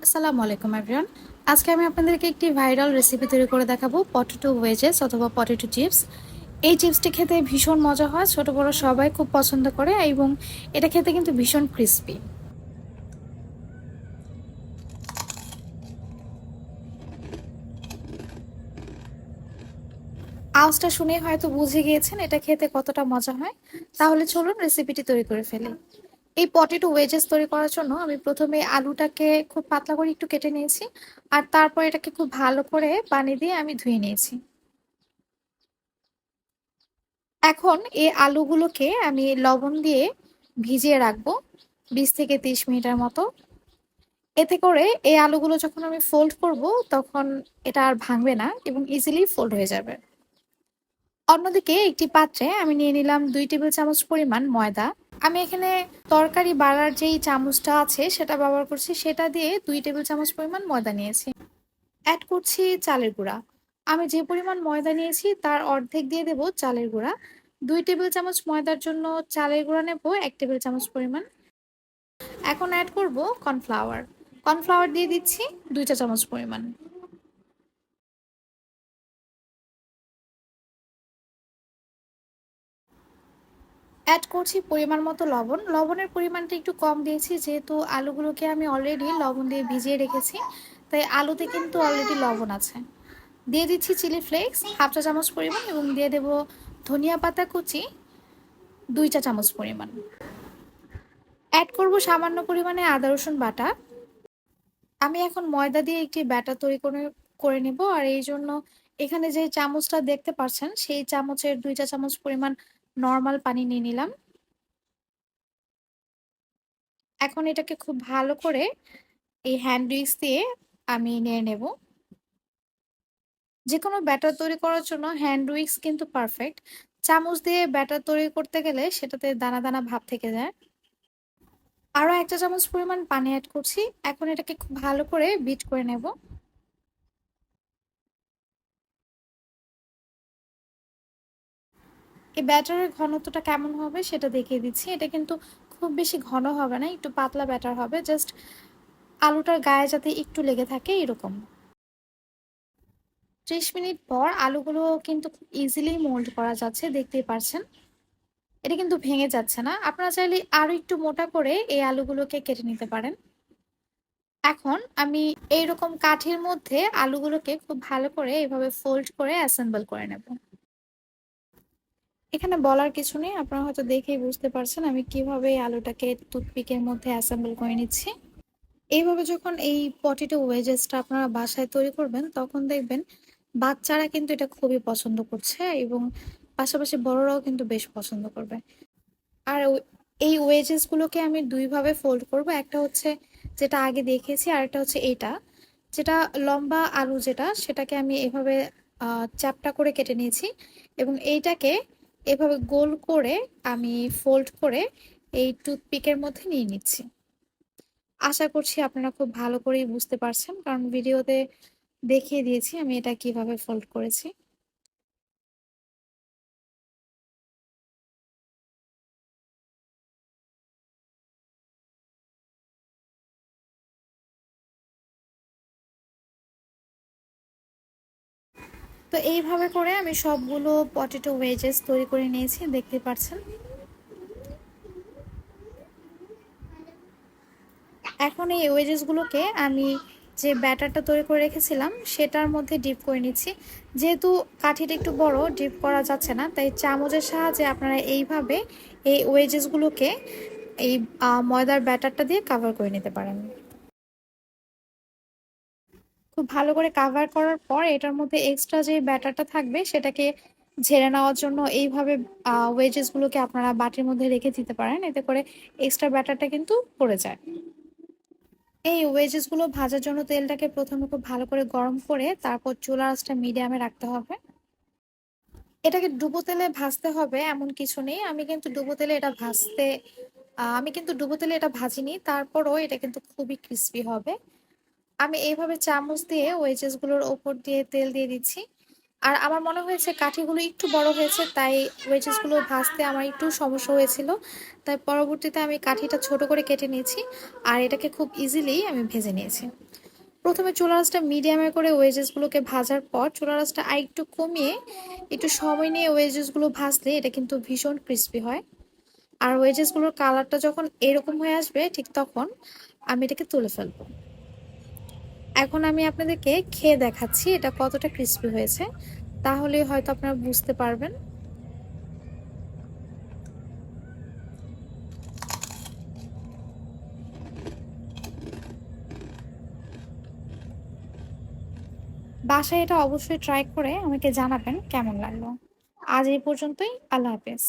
আসসালামু আলাইকুম এভরিওয়ান। আজকে আমি আপনাদেরকে একটি ভাইরাল রেসিপি তৈরি করে দেখাবো, পটেটো ওয়েজেস অথবা পটেটো চিপস। এই চিপসটি খেতে ভীষণ মজা হয়, ছোট বড় সবাই খুব পছন্দ করে এবং এটা খেতে কিন্তু ভীষণ ক্রিস্পি। আওয়াজটা শুনে হয়তো বুঝে গিয়েছেন এটা খেতে কতটা মজা হয়। তাহলে চলুন রেসিপিটি তৈরি করে ফেলি। এই পটেটো ওয়েজেস তৈরি করার জন্য আমি প্রথমে আলুটাকে খুব পাতলা করে একটু কেটে নিয়েছি, আর তারপর এটাকে খুব ভালো করে পানি দিয়ে আমি ধুয়ে নিয়েছি। এখন এই আলুগুলোকে আমি লবণ দিয়ে ভিজিয়ে রাখবো 20 থেকে 30 মিনিটের মতো। এতে করে এই আলুগুলো যখন আমি ফোল্ড করব তখন এটা আর ভাঙবে না এবং ইজিলি ফোল্ড হয়ে যাবে। অন্যদিকে একটি পাত্রে আমি নিয়ে নিলাম 2 টেবিল চামচ পরিমাণ ময়দা। আমি এখানে তরকারি বাড়ার যেই চামচটা আছে সেটা ব্যবহার করছি, সেটা দিয়ে 2 টেবিল চামচ পরিমাণ ময়দা নিয়েছি। অ্যাড করছি চালের গুঁড়া। আমি যে পরিমাণ ময়দা নিয়েছি তার অর্ধেক দিয়ে দেব চালের গুঁড়া। 2 টেবিল চামচ ময়দার জন্য চালের গুঁড়া নেব 1 টেবিল চামচ পরিমাণ। এখন অ্যাড করব কর্নফ্লাওয়ার। কর্নফ্লাওয়ার দিয়ে দিচ্ছি 2 চা চামচ পরিমাণ। অ্যাড করছি পরিমাণ মতো লবণ। লবণের পরিমাণটা একটু কম দিয়েছি যেহেতু আলুগুলোকে আমি অলরেডি লবণ দিয়ে ভিজিয়ে রেখেছি, তাই আলুতে কিন্তু অলরেডি লবণ আছে। দিয়ে দিচ্ছি চিলি ফ্লেক্স 1/2 চা চামচ পরিমাণ এবং দিয়ে দেব ধনিয়া পাতা কুচি 2 চা চামচ পরিমাণ। অ্যাড করব সামান্য পরিমাণে আদা রসুন বাটা। আমি এখন ময়দা দিয়ে একটি ব্যাটার তৈরি করে করে নেব, আর এই জন্য এখানে যে চামচটা দেখতে পাচ্ছেন সেই চামচের 2 চা চামচ পরিমাণ নর্মাল পানি নিয়ে নিলাম। এখন এটাকে খুব ভালো করে এই হ্যান্ড উইক্স দিয়ে আমি নিয়ে নেব। যে কোনো ব্যাটার তৈরি করার জন্য হ্যান্ড উইক্স কিন্তু পারফেক্ট। চামচ দিয়ে ব্যাটার তৈরি করতে গেলে সেটাতে দানা দানা ভাব থেকে যায়। আরও 1 চা চামচ পরিমাণ পানি অ্যাড করছি। এখন এটাকে খুব ভালো করে বিট করে নেব। এই ব্যাটারের ঘনত্বটা কেমন হবে সেটা দেখিয়ে দিচ্ছি। এটা কিন্তু খুব বেশি ঘন হবে না, একটু পাতলা ব্যাটার হবে, জাস্ট আলুটার গায়ে যাতে একটু লেগে থাকে এরকম। 30 মিনিট পর আলুগুলো কিন্তু খুব ইজিলি মোল্ড করা যাচ্ছে, দেখতেই পারছেন। এটা কিন্তু ভেঙে যাচ্ছে না। আপনারা চাইলে আরো একটু মোটা করে এই আলুগুলোকে কেটে নিতে পারেন। এখন আমি এইরকম কাঠির মধ্যে আলুগুলোকে খুব ভালো করে এভাবে ফোল্ড করে অ্যাসেম্বল করে নেব। এখানে বলার কিছু নেই, আপনারা হয়তো দেখেই বুঝতে পারছেন আমি কিভাবে এই আলুটাকে টুথপিকের মধ্যে অ্যাসেম্বল করে নিচ্ছি। এইভাবে যখন এই পটেটো ওয়েজেসটা আপনারা বাসায় তৈরি করবেন তখন দেখবেন বাচ্চারা কিন্তু এটা খুবই পছন্দ করছে এবং পাশাপাশি বড়রাও কিন্তু বেশ পছন্দ করবে। আর এই ওয়েজেস গুলোকে আমি দুইভাবে ফোল্ড করব। একটা হচ্ছে যেটা আগে দেখিয়েছি, আর একটা হচ্ছে এইটা যেটা লম্বা আলু, যেটা সেটাকে আমি এভাবে চ্যাপ্টা করে কেটে নিয়েছি এবং এইটাকে এভাবে গোল করে আমি ফোল্ড করে এই টুথপিকের মধ্যে নিয়ে নিচ্ছি। আশা করছি আপনারা খুব ভালো করেই বুঝতে পারছেন, কারণ ভিডিওতে দেখিয়ে দিয়েছি আমি এটা কিভাবে ফোল্ড করেছি। তো এইভাবে করে আমি সবগুলো পটেটো ওয়েজেস তৈরি করে নিয়েছি, দেখতে পাচ্ছেন। এখন এই ওয়েজেসগুলোকে আমি যে ব্যাটারটা তৈরি করে রেখেছিলাম সেটার মধ্যে ডিপ করে নিচ্ছি। যেহেতু কাঠিটা একটু বড়, ডিপ করা যাচ্ছে না, তাই চামচের সাহায্যে আপনারা এইভাবে এই ওয়েজেসগুলোকে এই ময়দার ব্যাটারটা দিয়ে কাভার করে নিতে পারেন। খুব ভালো করে কাভার করার পর এটার মধ্যে এক্সট্রা যে ব্যাটারটা থাকবে সেটাকে ঝেড়ে নেওয়ার জন্য এইভাবে ওয়েজেসগুলোকে আপনারা বাটির মধ্যে রেখে দিতে পারেন, এতে করে এক্সট্রা ব্যাটারটা কিন্তু পড়ে যায়। এই ওয়েজেস গুলো ভাজার জন্য তেলটাকে প্রথমে খুব ভালো করে গরম করে তারপর চুলার আঁচটা মিডিয়ামে রাখতে হবে। এটাকে ডুবো তেলে ভাজতে হবে এমন কিছু নেই। আমি কিন্তু ডুবো তেলে এটা ভাজিনি, তারপরও এটা কিন্তু খুবই ক্রিস্পি হবে। আমি এইভাবে চামচ দিয়ে ওয়েজেস গুলোর ওপর দিয়ে তেল দিয়ে দিচ্ছি। আর আমার মনে হয়েছে কাঠিগুলো একটু বড় হয়েছে, তাই ওয়েজেস গুলো ভাজতে আমার একটু সমস্যা হয়েছিল। তাই পরবর্তীতে আমি কাঠিটা ছোট করে কেটে নিয়েছি আর এটাকে খুব ইজিলি আমি ভেজে নিয়েছি। প্রথমে চুলা আঁচটা মিডিয়ামে করে ওয়েজেসগুলোকে ভাজার পর চুলা আঁচটা আরেকটু কমিয়ে একটু সময় নিয়ে ওয়েজেসগুলো ভাজলে এটা কিন্তু ভীষণ ক্রিস্পি হয়। আর ওয়েজেসগুলোর কালারটা যখন এরকম হয়ে আসবে ঠিক তখন আমি এটাকে তুলে ফেলবো। এখন আমি আপনাদেরকে খেয়ে দেখাচ্ছি এটা কতটা ক্রিস্পি হয়েছে, তাহলে হয়তো আপনারা বুঝতে পারবেন। বাসায় এটা অবশ্যই ট্রাই করে আমাকে জানাবেন কেমন লাগলো। আজ এই পর্যন্তই, আল্লাহ হাফেজ।